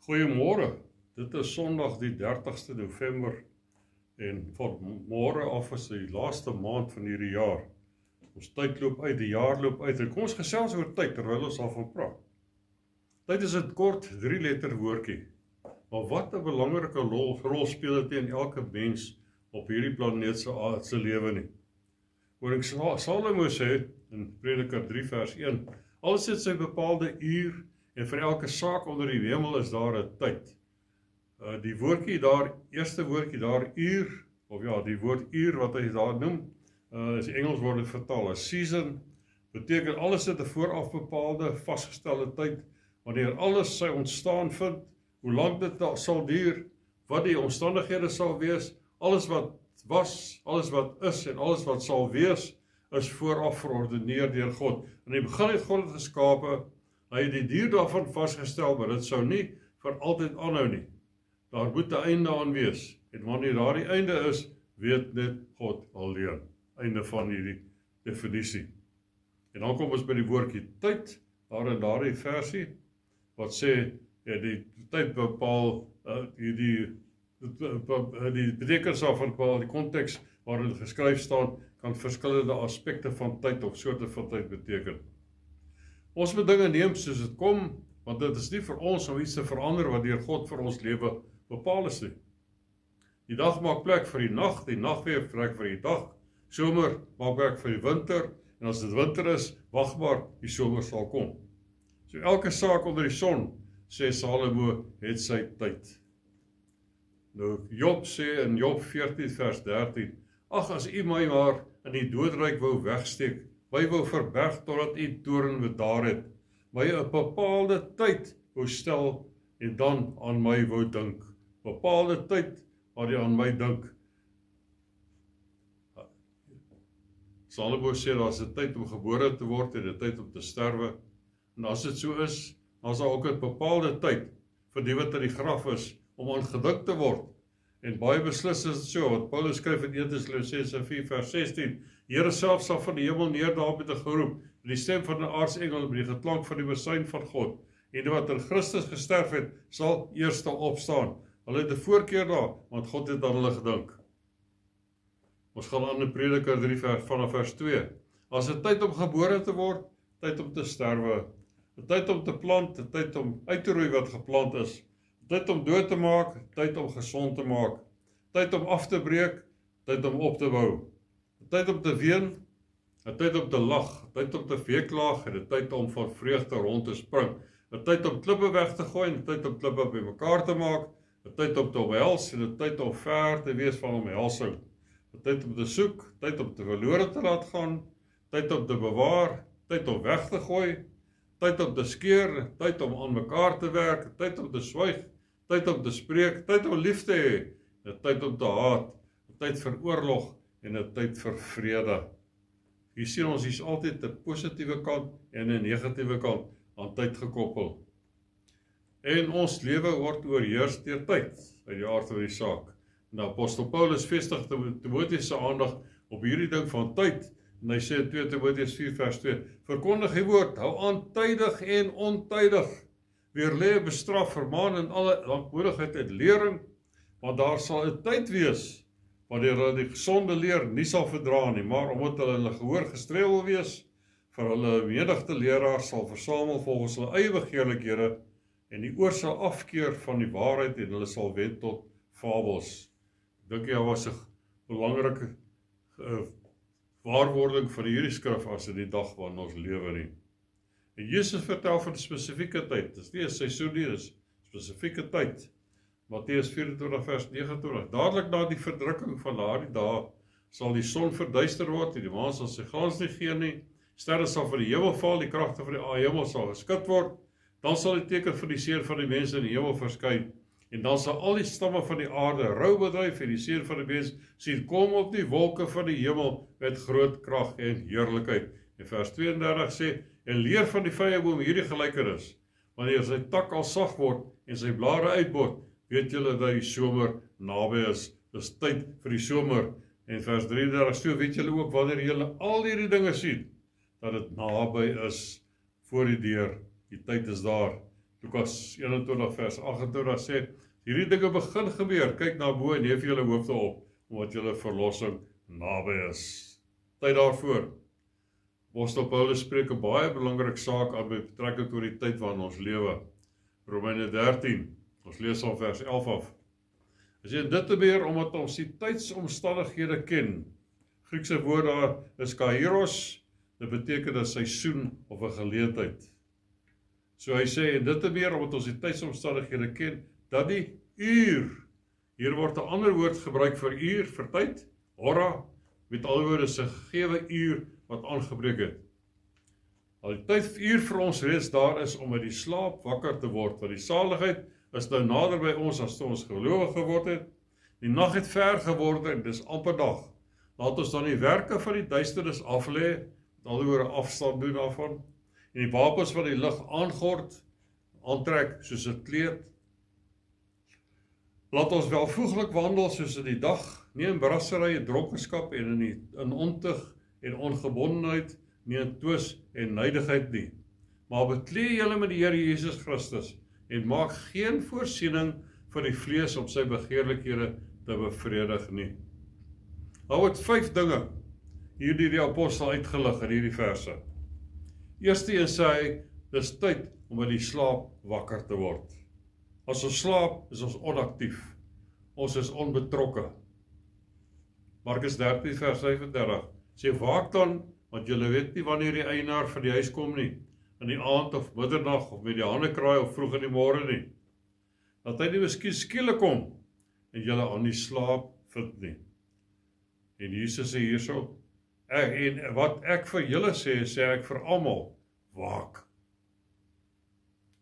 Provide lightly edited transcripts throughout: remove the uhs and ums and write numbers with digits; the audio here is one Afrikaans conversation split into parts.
Goeiemôre, dit is Sondag die 30ste November en van môre af is die laaste maand van hierdie jaar. Ons tyd loop uit, die jaar loop uit en kom ons gesels oor tyd terwyl ons daarvan praat. Tyd is 'n kort 3-letter woordjie, maar wat 'n belangrike rol speel dit in elke mens op hierdie planeet se lewe nie. Koning Salomo sê in Prediker 3 vers 1, alles het sy bepaalde uur en vir elke saak onder die hemel is daar 'n tyd. Die woordjie daar, eerste woordjie daar, uur, of ja, die woord uur wat hy daar noem, is die Engels word dit vertaal as season, beteken alles het 'n vooraf bepaalde, vasgestelde tyd, wanneer alles sy ontstaan vind, hoe lank dit sal duur, wat die omstandighede sal wees, alles wat was, alles wat is en alles wat sal wees, is vooraf verordeneer deur God. In die begin het God het geskape, hy het die duur daarvan vasgestel, maar dit sou nie vir altyd aanhou nie. Daar moet 'n einde aan wees, en wanneer daar die einde is, weet net God alleen. Einde van hierdie definisie. En dan kom ons by die woordjie tyd, daar in daardie versie, wat sê, ja, die tyd bepaal, die betekenis daarvan bepaal, die konteks waarin dit geskryf staan, kan verskillende aspekte van tyd of soorte van tyd beteken. Ons moet dinge neem soos dit kom, want dit is nie vir ons om iets te verander wat deur God vir ons lewe bepaal is nie. Die dag maak plek vir die nag weer plek vir die dag, somer maak plek vir die winter, en as dit winter is, wag maar, die somer sal kom. So elke saak onder die son, sê Salomo, het sy tyd. Nou, Job sê in Job 14 vers 13, ag, as u my maar in die doodryk wou wegsteek, my wou verberg totdat u toorn bedaar het, my 'n bepaalde tyd wou stel en dan aan my wou dink. Bepaalde tyd waar jy aan my dink. Salomo sê daar's 'n tyd om gebore te word en 'n tyd om te sterwe. En as dit so is, dan is daar ook 'n bepaalde tyd vir die wat in die graf is om aan gedink te word. En baie beslis is dit so, wat Paulus skryf in 1 Tessalonisense 4 vers 16, Here self sal van die hemel neerdaal met 'n geroep, met die stem van 'n aartsengel, met die geklank van die bazuin van God. En die wat in Christus gesterf het, sal eerste opstaan. Hulle het 'n voorkeur daar, want God het aan hulle gedink. Ons gaan aan in Prediker 3 vanaf vers 2. As 'n tyd om gebore te word, tyd om te sterwe, 'n tyd om te plant, 'n tyd om uit te roei wat geplant is, 'n tyd om dood te maak, 'n tyd om gesond te maak, 'n tyd om af te breek, 'n tyd om op te bou, 'n tyd om te ween, 'n tyd om te lag, 'n tyd om te weeklaag en 'n tyd om van vreugde rond te spring, 'n tyd om klippe weg te gooi en 'n tyd om klippe bymekaar te maak, 'n tyd om te omhels en 'n tyd om ver te wees van omhelsing, 'n tyd om te soek, tyd om te verlore te laat gaan, tyd om te bewaar, tyd om weg te gooi, tyd om te skeer, tyd om aan mekaar te werk, tyd om te swyg, tyd om te spreek, tyd om lief te hê, 'n tyd om te haat, 'n tyd vir oorlog en 'n tyd vir vrede. Hier sien ons hier's altyd 'n positiewe kant en 'n negatiewe kant aan tyd gekoppel. En ons lewe word oorheers deur tyd, uit die aard van die saak. En apostel Paulus vestig Timoteus se aandag op hierdie ding van tyd, en hy sê in 2 Timoteus 4 vers 2, verkondig die woord, hou aan tydig en ontydig, weerlê, bestraf, vermaan in alle lankmoedigheid en lering, want daar sal 'n tyd wees, wanneer hulle die gesonde leer nie sal verdra nie, maar omdat hulle in hulle gehoor gestreel wil wees, vir hulle menigte leraars sal versamel volgens hulle eie begeerlikhede, en die oor sal afkeer van die waarheid en hulle sal wend tot fabels. Ek dink jy was 'n belangrike waarwording van hierdie skrif as in die dag waarin ons lewe nie. En Jesus vertel van 'n spesifieke tyd, dis nie 'n seisoen nie, dis spesifieke tyd. Matteus 24 vers 29, dadelik na die verdrukking van daardie dae sal die son verduister word en die maan sal sy glans nie gee nie, sterre sal van die hemel val, die kragte van die hemel sal geskit word, dan sal die teken van die seun van die mense in die hemel verskyn, en dan sal al die stamme van die aarde rou bedryf en die seun van die mens sien kom op die wolke van die hemel met groot krag en heerlikheid. En vers 32 sê, en leer van die vyeboom hierdie gelykenis, wanneer sy tak al sag word en sy blare uitbot, weet julle dat die somer naby is. Dis tyd vir die somer. En vers 33, so weet julle ook wanneer julle al hierdie dinge sien, dat dit naby is voor die deur. Die tyd is daar. Lukas 21 vers 28 sê, hierdie dinge begin gebeur, kyk na bo en hef julle hoofde op, omdat julle verlossing naby is. Tyd daarvoor. Apostel Paulus spreek 'n baie belangrike saak aan met betrekking tot die tyd waarin ons lewe. Romeine 13, ons lees van vers 11 af. Hy sê, dit te meer omdat ons die tydsomstandighede ken. Griekse woord daar is kairos, dit beteken 'n seisoen of 'n geleentheid. So hy sê, en dit te meer omdat ons die tydsomstandighede ken, dat die uur, hier word 'n ander woord gebruik vir uur, vir tyd, hora, met ander woorde is 'n gegewe uur wat aangebreek het. Al die uur vir ons reeds daar is om uit die slaap wakker te word, want die saligheid is nou nader by ons as toe ons gelowig geword het. Die nag het ver geword en dis amper dag. Laat ons dan die werke van die duisternis aflê, met ander woorde afstand doen daarvan, en die wapens van die lig aangord, aantrek soos 'n kleed. Laat ons welvoeglik wandel soos in die dag, nie in brassery en dronkenskap en in ontug en ongebondenheid, nie in twis en nydigheid nie. Maar beklee julle met die Here Jesus Christus en maak geen voorsiening vir die vlees om sy begeerlikhede te bevredig nie. Hou het 5 dinge hier die apostel uitgelig in hierdie verse. Eerste een sê hy, dis tyd om uit die slaap wakker te word. As ons slaap, is ons onaktief. Ons is onbetrokke. Markus 13 vers 35 sê, waak dan, want julle weet nie wanneer die eienaar van die huis kom nie, in die aand of middernag of met die hande kraai of vroeg in die môre nie. Dat hy nie miskien skielik kom en julle aan die slaap vind nie. En Jesus sê hierso, en wat ek vir julle sê, sê ek vir almal, waak.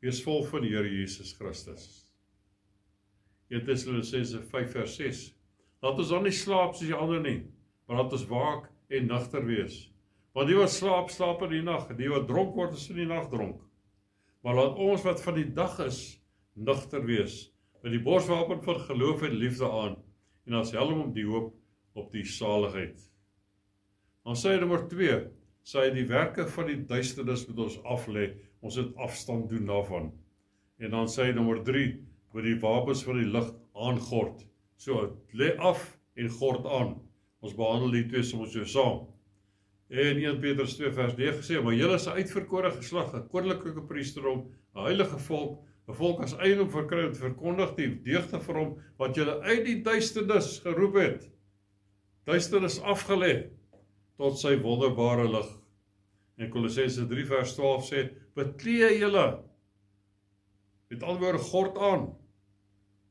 Wees vol van die Here Jesus Christus. 1 Tessalonisense 5 vers 6. Laat ons dan nie slaap soos die ander nie, maar laat ons waak en nugter wees. Want die wat slaap, slaap in die nag, en die wat dronk word, is in die nag dronk. Maar laat ons wat van die dag is, nugter wees, met die borswapen van geloof en liefde aan, en as helm om die hoop op die saligheid. Dan sê hy nommer 2, sê hy die werke van die duisternis moet ons aflê, ons het afstand doen daarvan. En dan sê hy nommer 3, met die wapens van die lig aangord. So, lê af en gord aan. Ons behandel die twee soms so saam. En 1 Petrus 2 vers 9 sê, maar julle is 'n uitverkore geslag, 'n koninklike priesterdom, 'n heilige volk, 'n volk as eiendom verkry en verkondig die deugde vir hom wat julle uit die duisternis geroep het. Duisternis afgelê tot sy wonderbare lig. En Kolossense 3 vers 12 sê, beklee julle met ander woorde gord aan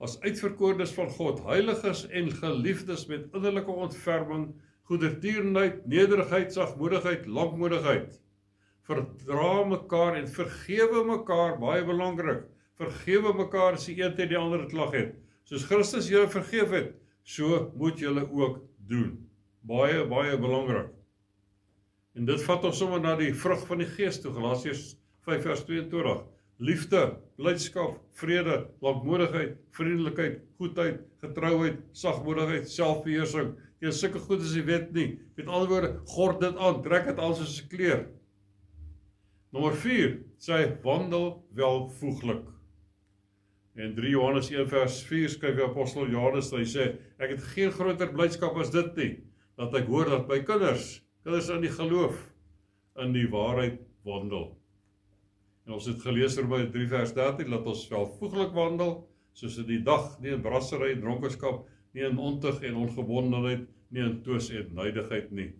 as uitverkorenes van God, heiliges en geliefdes met innerlike ontferming, goedertierenheid, nederigheid, sagmoedigheid, lankmoedigheid. Verdra mekaar en vergewe mekaar, baie belangrik. Vergewe mekaar as die een teen die ander klag het. Soos Christus julle vergeef het, so moet julle ook doen. Baie, baie belangrik. En dit vat ons sommer na die vrug van die gees toe, Galasiërs 5 vers 22. Liefde, blydskap, vrede, lankmoedigheid, vriendelikheid, goedheid, getrouheid, sagmoedigheid, selfbeheersing. Jy sulke goed as jy weet nie. Met ander woorde, gord dit aan, trek dit al soos 'n kleer. Nommer 4, sê hy, wandel welvoeglik. En 3 Johannes 1 vers 4 skryf die apostel Johannes, hy sê, ek het geen groter blydskap as dit nie, dat ek hoor dat my kinders in die geloof, in die waarheid wandel. En ons het gelees by 3 vers 13, laat ons welvoeglik wandel, soos in die dag, nie in brassery en dronkenskap, nie in ontug en ongebondenheid, nie in twis en nydigheid nie.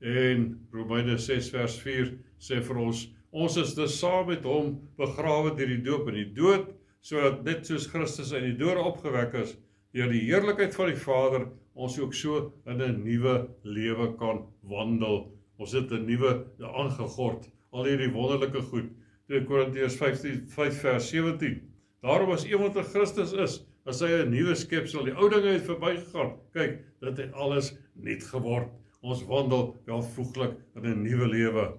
En Romeine 6 vers 4 sê vir ons is dus saam met hom begrawe deur die doop in die dood, sodat net soos Christus uit die dode opgewek is, deur die heerlikheid van die Vader, ons ook so in 'n nuwe lewe kan wandel. Ons het 'n nuwe aangegord, al hierdie wonderlike goed. 2 Korintiërs 5 vers 17. Daarom as iemand in Christus is, as hy 'n nuwe skepsel, die ou dinge het verbygegaan. Kyk, dit het alles nuut geword. Ons wandel welvoeglik in 'n nuwe lewe.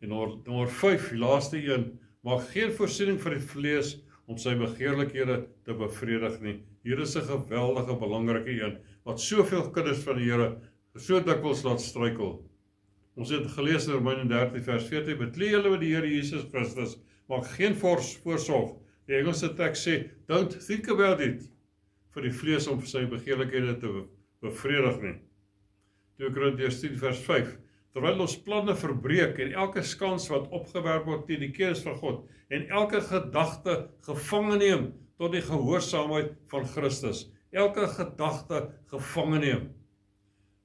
En nommer 5, die laaste een, maak geen voorsiening vir die vlees om sy begeerlikhede te bevredig nie. Hier is 'n geweldige belangrike een, wat soveel kinders van die Here so dikwels laat struikel. Ons het gelees in Romeine 13 vers 14, beklee julle met die Here Jesus Christus, maak geen voorsorg. Die Engelse teks sê, don't think about it, vir die vlees om sy begeerlikhede te bevredig nie. 2 Korintiërs 10 vers 5, terwyl ons planne verbreek en elke skans wat opgewerp word teen die kennis van God en elke gedagte gevange neem tot die gehoorsaamheid van Christus. Elke gedagte gevange neem.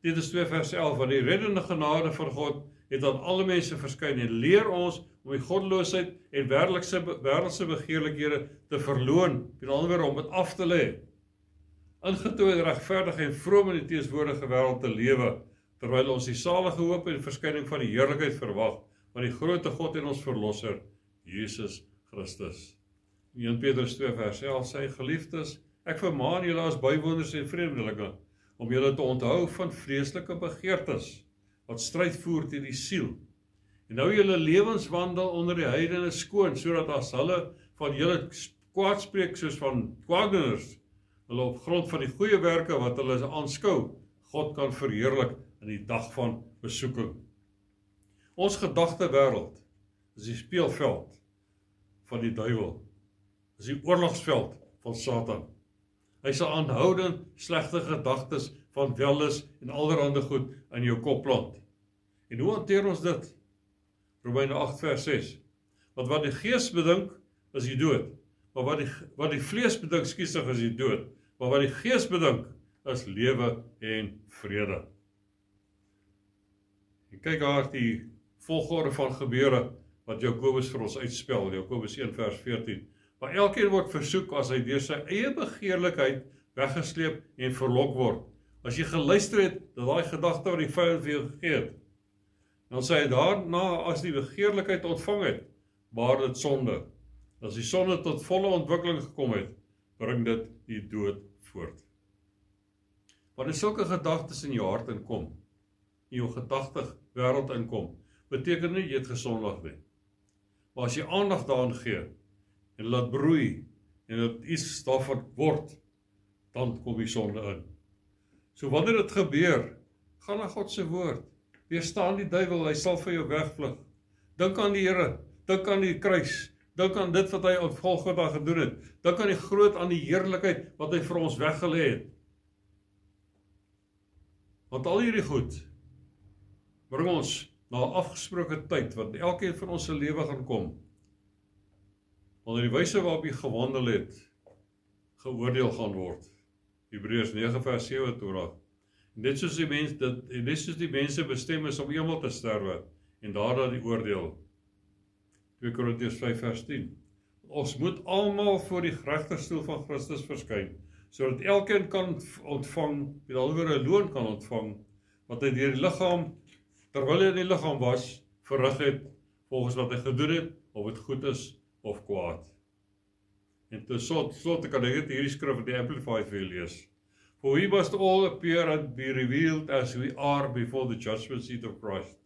Titus 2 vers 11, want die reddende genade van God het aan alle mense verskyn en leer ons om die goddeloosheid en wêreldse begeerlikhede te verloon, met ander woorde om dit af te lê. Ingetooi, regverdig en vroom in die teenswoordige wêreld te lewe, terwyl ons die salige hoop en verskyning van die heerlikheid verwag, van die grootte God en ons verlosser, Jesus Christus. 1 Petrus 2 vers 11 sê, geliefdes, ek vermaan julle as bywoners en vreemdelinge, om julle te onthou van vreeslike begeertes, wat stryd voer teen die siel. En nou julle lewenswandel onder die heidene skoon, sodat as hulle van julle kwaad spreek soos van kwaaddoeners, hulle op grond van die goeie werke wat hulle aanskou, God kan verheerlik in die dag van besoeking. Ons gedagtewêreld is die speelveld van die duiwel, is die oorlogsveld van Satan. Hy sal aanhoudend slegte gedagtes van welis en allerhande goed in jou kop plant. En hoe hanteer ons dit? Romeine 8 vers 6. Want wat die gees bedink, is die dood. Maar wat die vlees bedink, is die dood. Maar wat die gees bedink, is lewe en vrede. En kyk daar die volgorde van gebeure wat Jakobus vir ons uitspel, Jakobus 1 vers 14. Maar elkeen word versoek as hy deur sy eie begeerlikheid weggesleep en verlok word. As jy geluister het, dat daai gedagte wat die vyand vir jou gegee het, dan sê hy daarna, as die begeerlikheid ontvang het, baar dit sonde. As die sonde tot volle ontwikkeling gekom het, bring dit die dood voort. Wanneer sulke gedagtes in jou hart inkom, in jou gedagtig wêreld inkom, beteken nie jy het gesondig nie. Maar as jy aandag daaraan gee, en laat broei, en dat iets daarvan word, dan kom die sonde in. So wanneer dit gebeur, gaan na God se woord, weerstaan die duiwel, hy sal vir jou wegvlug. Dink aan die Here, dink aan die kruis, dink aan dit wat hy op Golgotha gedoen het, dink aan die heerlikheid wat hy vir ons weggelê het. Want al hierdie goed bring ons na 'n afgesproke tyd, wat elkeen van ons se lewe gaan kom, wanneer die wyse waarop jy gewandel het, geoordeel gaan word. Hebreërs 9 vers 7 toeraak. En dit soos die mense bestem is om eenmaal te sterwe, en daarna die oordeel. 2 Korintiërs 5 vers 10. Ons moet almal voor die regterstoel van Christus verskyn, sodat elkeen kan ontvang, met ander woorde 'n loon kan ontvang, wat hy deur die liggaam, terwyl hy in die liggaam was, verrig het, volgens wat hy gedoen het, of dit goed is of kwaad. En tot slot kan ek hierdie skrif in die Amplified vir lees. For we must all appear and be revealed as we are before the judgment seat of Christ,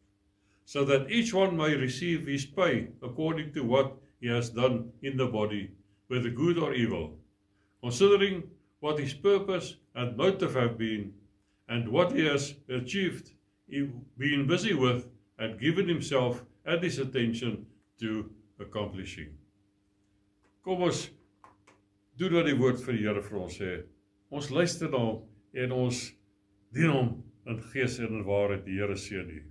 so that each one may receive his pay according to what he has done in the body, whether good or evil, considering what his purpose and motive have been, and what he has achieved, been busy with, and given himself and his attention to accomplishing. Kom ons doen wat die woord vir die Here vir ons sê. Ons luister na hom en ons dien hom in gees en in waarheid. Die Here seën u.